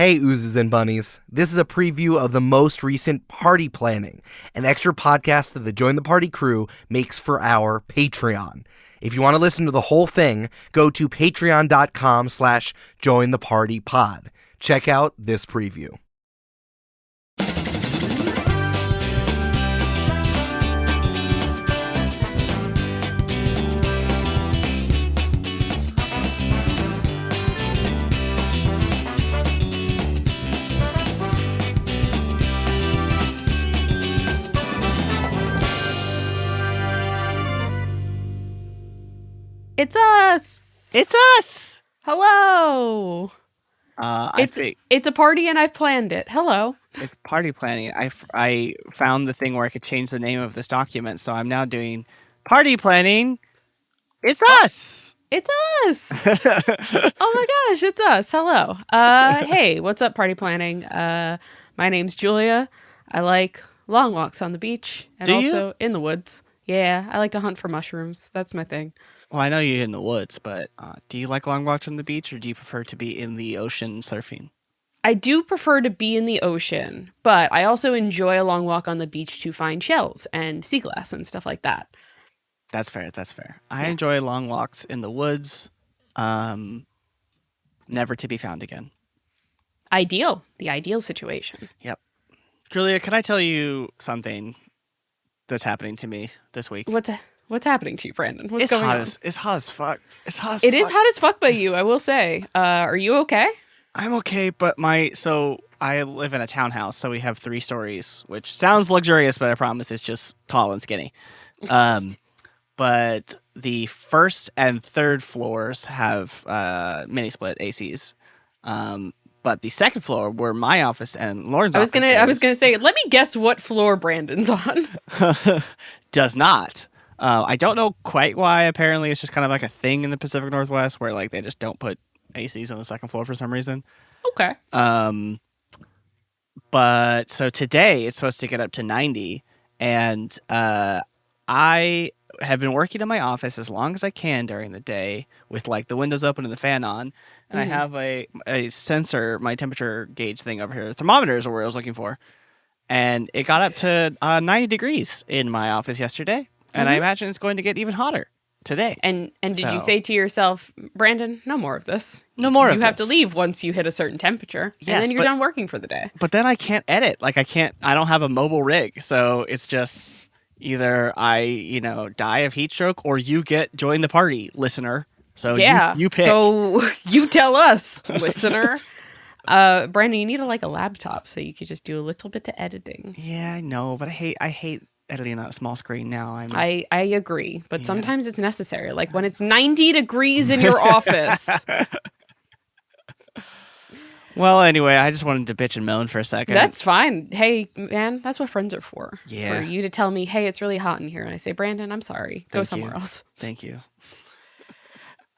Hey, oozes and bunnies. This is a preview of the most recent Party Planning, an extra podcast that the Join the Party crew makes for our Patreon. If you want to listen to the whole thing, go to patreon.com/jointhepartypod. Check out this preview. It's us! It's us! Hello! It's a party and I've planned it. Hello. It's party planning. I found the thing where I could change the name of this document, so I'm now doing party planning. It's us! It's us! Oh my gosh, it's us. Hello. Hey, what's up, party planning? My name's Julia. I like long walks on the beach and Do you? also in the woods. Yeah, I like to hunt for mushrooms. That's my thing. Well, I know you're in the woods, but do you like long walks on the beach, or do you prefer to be in the ocean surfing? I do prefer to be in the ocean, but I also enjoy a long walk on the beach to find shells and sea glass and stuff like that. That's fair, that's fair. I enjoy long walks in the woods, never to be found again. Ideal. The ideal situation. Yep. Julia, can I tell you something that's happening to me this week? What's happening to you, Brandon? What's going on? It's hot as fuck. It's hot as It fuck. is hot as fuck by you, I will say. Are you okay? I'm okay, but so I live in a townhouse, so we have 3 stories, which sounds luxurious, but I promise it's just tall and skinny. But the first and third floors have mini split ACs. But the second floor, where my office and Lauren's office I was gonna say, let me guess what floor Brandon's on. does not. I don't know quite why. Apparently, it's just kind of like a thing in the Pacific Northwest where like they just don't put ACs on the second floor for some reason. Okay. But so today it's supposed to get up to 90, and I have been working in my office as long as I can during the day with like the windows open and the fan on, and I have a sensor, my temperature gauge thing over here. Thermometer is where I was looking for, and it got up to 90 degrees in my office yesterday. And I imagine it's going to get even hotter today. And did you say to yourself, Brandon, no more of this? No more of this. You have to leave once you hit a certain temperature, Yes, and then you're done working for the day. But then I can't edit. Like I don't have a mobile rig. So it's just either I, die of heat stroke, or you join the party, listener. So yeah, you pick. So you tell us, listener. Brandon, you need a laptop so you could just do a little bit of editing. Yeah, I know, but I hate editing on a small screen now. I agree, but sometimes it's necessary. Like when it's 90 degrees in your office. Well, anyway, I just wanted to bitch and moan for a second. That's fine. Hey, man, that's what friends are for. Yeah. For you to tell me, hey, it's really hot in here. And I say, Brandon, I'm sorry. Go somewhere else. Thank you.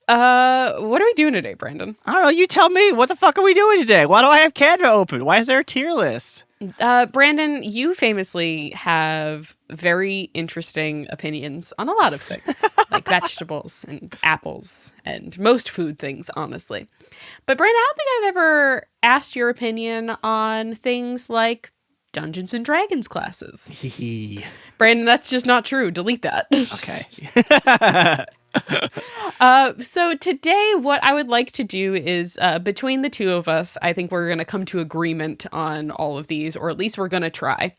What are we doing today, Brandon? I don't know. You tell me. What the fuck are we doing today? Why do I have Canva open? Why is there a tier list? Brandon, you famously have very interesting opinions on a lot of things, like vegetables and apples and most food things, honestly. But Brandon, I don't think I've ever asked your opinion on things like Dungeons and Dragons classes. Brandon, that's just not true. Delete that. Okay. So today what I would like to do is between the two of us, I think we're going to come to agreement on all of these, or at least we're going to try.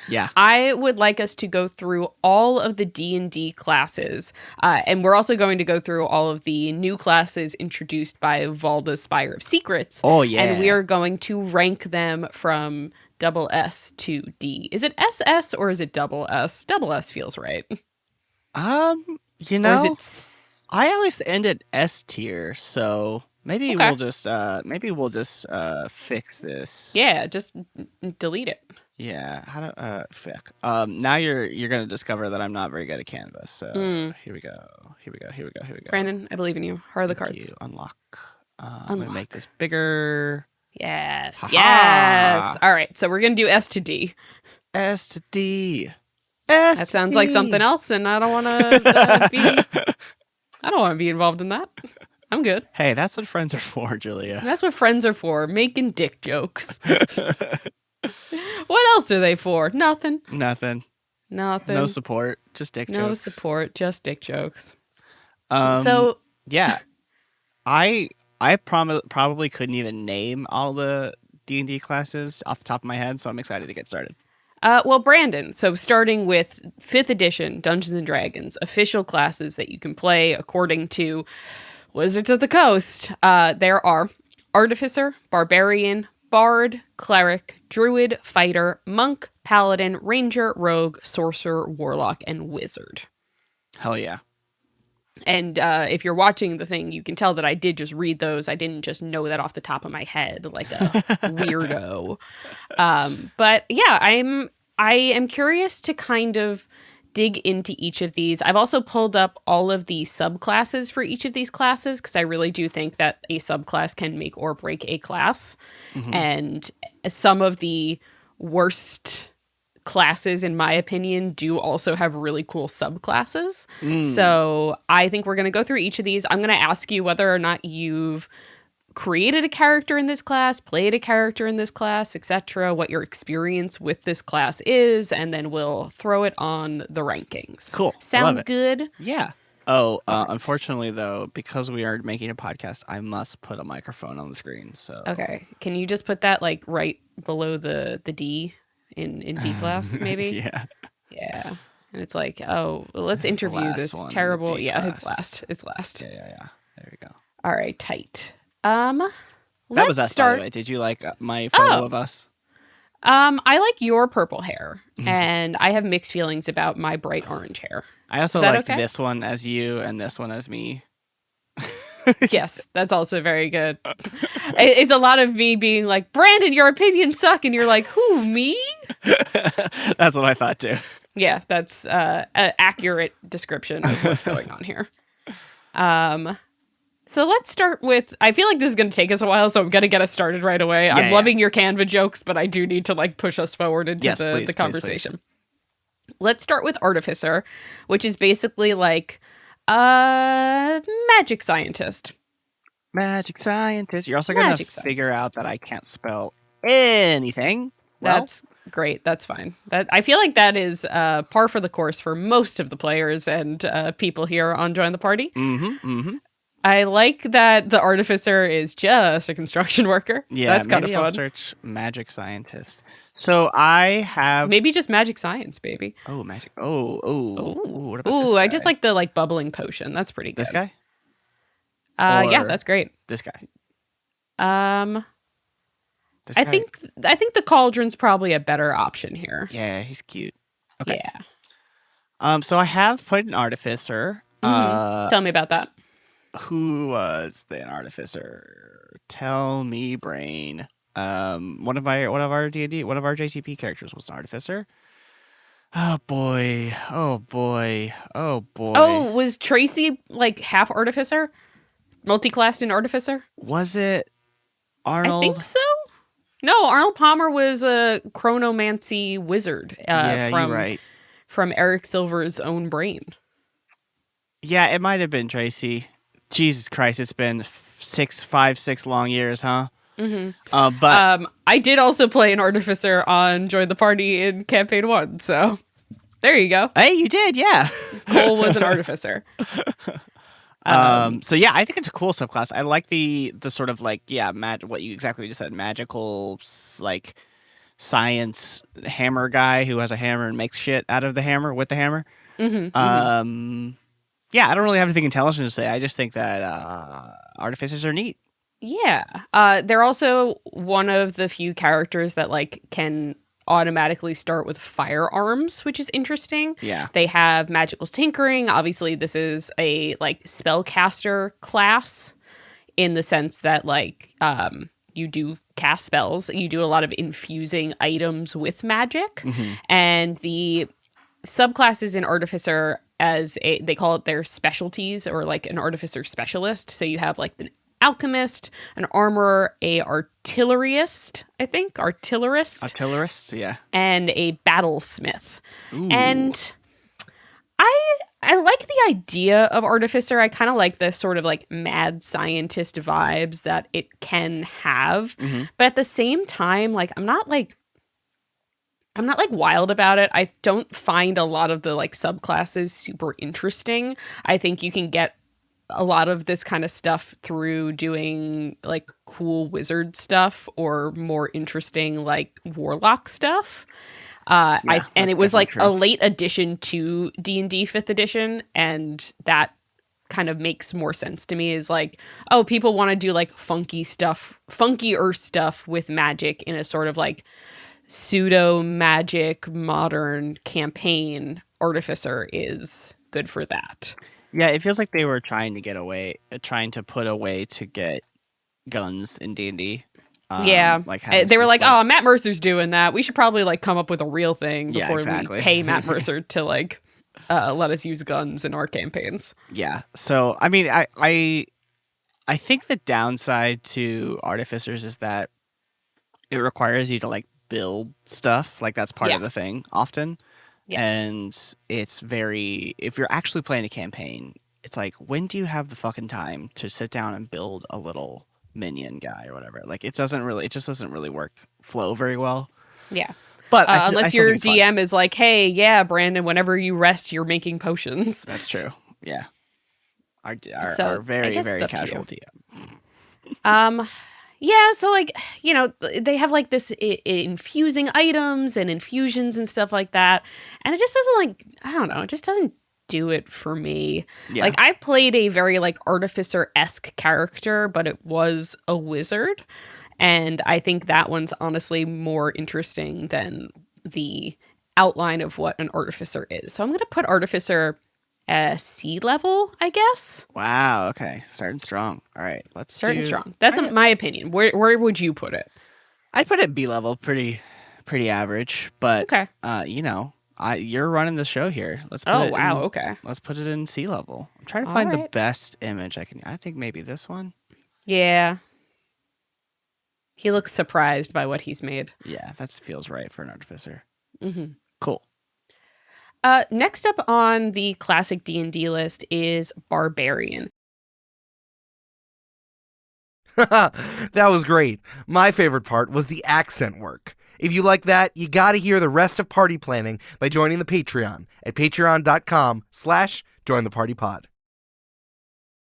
Yeah. I would like us to go through all of the D&D classes, and we're also going to go through all of the new classes introduced by Valda's Spire of Secrets. Oh, yeah. And we are going to rank them from double S to D. Is it SS or is it double S? Double S feels right. Or is it... I always ended S tier, so maybe we'll just fix this. Yeah, just delete it. Yeah, how do fic. Now you're gonna discover that I'm not very good at Canvas. So here we go. Brandon, I believe in you. How are the Thank cards? you. Unlock. I'm gonna make this bigger. Yes. Ha-ha. Yes. All right. So we're gonna do S to D. S to D. That sounds like something else, and I don't want to be. I don't want to be involved in that. I'm good. Hey, that's what friends are for, Julia. That's what friends are for, making dick jokes. What else are they for? Nothing. Nothing. Nothing. No support. Just dick No jokes. support, just dick jokes. So yeah, I probably couldn't even name all the D&D classes off the top of my head, so I'm excited to get started. Well, Brandon, so starting with 5th edition Dungeons and Dragons, official classes that you can play according to Wizards of the Coast, there are Artificer, Barbarian, Bard, Cleric, Druid, Fighter, Monk, Paladin, Ranger, Rogue, Sorcerer, Warlock, and Wizard. Hell yeah. And if you're watching the thing, you can tell that I did just read those. I didn't just know that off the top of my head like a weirdo. But yeah, I am curious to kind of dig into each of these. I've also pulled up all of the subclasses for each of these classes because I really do think that a subclass can make or break a class. Mm-hmm. And some of the worst classes, in my opinion, do also have really cool subclasses. So I think we're going to go through each of these. I'm going to ask you whether or not you've created a character in this class, played a character in this class, etc., what your experience with this class is, and then we'll throw it on the rankings. Cool. Sound Love it. good? Yeah. Oh, unfortunately, though, because we are making a podcast, I must put a microphone on the screen. So Okay. Can you just put that like right below the D in D class, maybe? Yeah. Yeah. And it's like, oh, well, let's It's the interview last this one in the terrible. D Yeah, class. it's last. It's last. Yeah. There we go. All right, tight. That Let's was us, by start. the way. Did you like my photo Oh. of us? I like your purple hair, and I have mixed feelings about my bright orange hair. I also Is that liked okay? this one as you and this one as me. Yes, that's also very good. It's a lot of me being like, Brandon, your opinions suck, and you're like, who, me? That's what I thought too. Yeah, that's an accurate description of what's going on here. So let's start with, I feel like this is going to take us a while, so I'm going to get us started right away. I'm Yeah. loving your Canva jokes, but I do need to like push us forward into Yes, the please, conversation. Let's start with Artificer, which is basically like a magic scientist. Magic scientist. You're also going to Magic figure scientist. out that I can't spell anything. Well, That's great. That's fine. That I feel like that is par for the course for most of the players and people here on Join the Party. I like that the Artificer is just a construction worker. yeah, That's kind of maybe I'll fun. search magic scientist. So I have Maybe just magic science, baby. Oh, magic. Oh. What about Ooh, this I just guy? like the like bubbling potion. That's pretty good. this guy. Yeah, Or- that's great. This guy. This I guy? think the cauldron's probably a better option here. Yeah, he's cute. Okay. Yeah. So I have put an artificer. Tell me about that. Who was the artificer? Tell me, brain. One of our D&D, one of our JCP characters was an artificer. Oh boy. Oh, was Tracy like half artificer? Multi-classed in artificer? Was it Arnold? I think so. No, Arnold Palmer was a chronomancy wizard Yeah, from you're right. from Eric Silver's own brain. Yeah, it might have been Tracy. Jesus Christ, it's been 6 long years, huh? But I did also play an artificer on Join the Party in Campaign 1, so there you go. hey, you did, yeah. Cole was an artificer. So yeah, I think it's a cool subclass. I like the sort of like what you exactly just said, magical like science hammer guy who has a hammer and makes shit out of the hammer with the hammer. Yeah, I don't really have anything intelligent to say. I just think that artificers are neat. Yeah. They're also one of the few characters that like can automatically start with firearms, which is interesting. Yeah. They have magical tinkering. Obviously, this is a like spellcaster class in the sense that like you do cast spells. You do a lot of infusing items with magic. And the subclasses in Artificer they call it their specialties or like an artificer specialist. So you have like an alchemist, an armorer, a artillerist, Artillerists, yeah. and a battlesmith. Ooh. And I like the idea of Artificer. I kind of like the sort of like mad scientist vibes that it can have. But at the same time, like I'm not like wild about it. I don't find a lot of the like subclasses super interesting. I think you can get a lot of this kind of stuff through doing like cool wizard stuff or more interesting like warlock stuff. And it was like a late addition to D&D 5th edition, and that kind of makes more sense to me. Is like, oh, people want to do like funkier stuff with magic in a sort of like pseudo magic modern campaign. Artificer is good for that. Yeah, it feels like they were trying to put a way to get guns in D&D. Like they were like, oh, Matt Mercer's doing that. We should probably like come up with a real thing before we pay Matt Mercer to like let us use guns in our campaigns. Yeah. So I mean, I think the downside to Artificers is that it requires you to like build stuff. Like that's part of the thing often. Yes. And it's if you're actually playing a campaign, it's like, when do you have the fucking time to sit down and build a little minion guy or whatever? Like it just doesn't really flow very well. Yeah. But unless your DM is like, hey, yeah, Brandon, whenever you rest, you're making potions. That's true. Yeah. Our very, very casual DM. Yeah, so like, you know, they have like this infusing items and infusions and stuff like that. And it just doesn't like, I don't know, it just doesn't do it for me. Yeah. Like I played a very like Artificer-esque character, but it was a wizard. And I think that one's honestly more interesting than the outline of what an Artificer is. So I'm going to put Artificer C level, I guess. Wow. Okay. Starting strong. All right. Starting strong. That's my opinion. Where would you put it? I'd put it B level. Pretty average. But okay. You know, you're running the show here. Okay. Let's put it in C level. I'm trying to find the best image I can. I think maybe this one. Yeah. He looks surprised by what he's made. Yeah, that feels right for an Artificer. Mm-hmm. Cool. Next up on the classic D&D list is Barbarian. That was great. My favorite part was the accent work. If you like that, you gotta hear the rest of party planning by joining the Patreon at patreon.com/jointhepartypod.